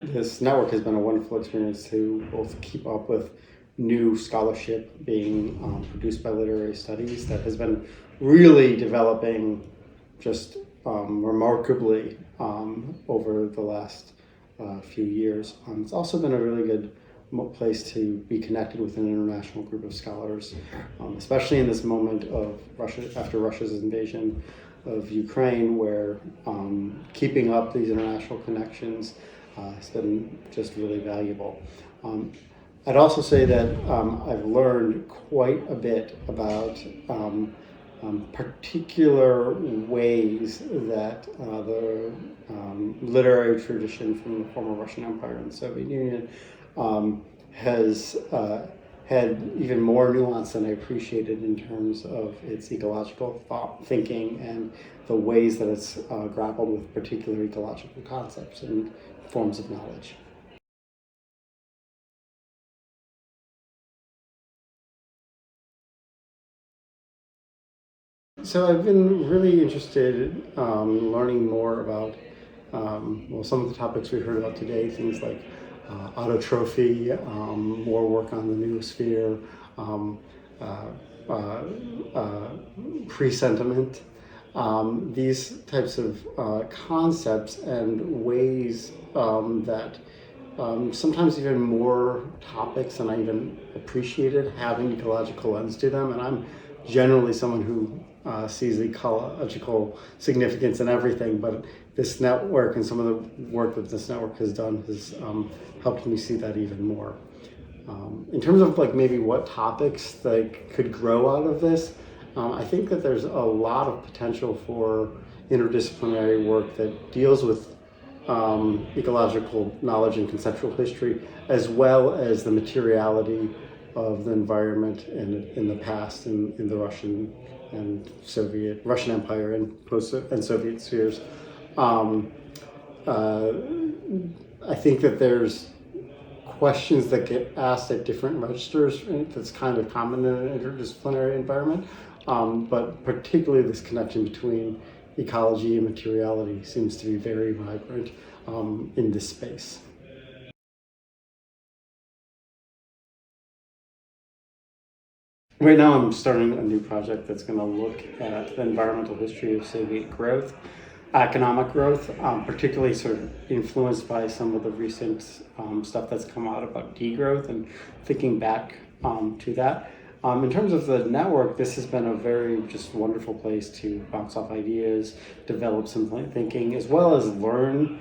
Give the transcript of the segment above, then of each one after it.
This network has been a wonderful experience to both keep up with new scholarship being produced by literary studies that has been really developing just remarkably over the last few years. It's also been a really good place to be connected with an international group of scholars, especially in this moment of Russia, after Russia's invasion of Ukraine, where keeping up these international connections has been just really valuable. I'd also say that I've learned quite a bit about particular ways that the literary tradition from the former Russian Empire and the Soviet Union has had even more nuance than I appreciated in terms of its ecological thinking and the ways that it's grappled with particular ecological concepts and forms of knowledge. So I've been really interested in learning more about some of the topics we heard about today, things like autotrophy, more work on the noosphere, um, uh, uh, uh, presentiment, these types of concepts and ways that sometimes even more topics than I even appreciated have an ecological lens to them. And I'm generally someone who sees ecological significance in everything, but this network and some of the work that this network has done has helped me see that even more. In terms of like maybe what topics that could grow out of this, I think that there's a lot of potential for interdisciplinary work that deals with ecological knowledge and conceptual history, as well as the materiality of the environment in the past in the Russian and Russian Empire and Soviet spheres. Um, uh, I think that there's questions that get asked at different registers that's kind of common in an interdisciplinary environment, but particularly this connection between ecology and materiality seems to be very vibrant in this space. Right now, I'm starting a new project that's going to look at the environmental history of Soviet growth, economic growth, particularly sort of influenced by some of the recent stuff that's come out about degrowth and thinking back to that. In terms of the network, this has been a very just wonderful place to bounce off ideas, develop some thinking, as well as learn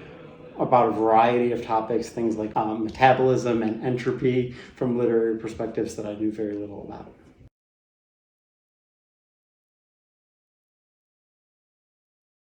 about a variety of topics, things like metabolism and entropy from literary perspectives that I knew very little about.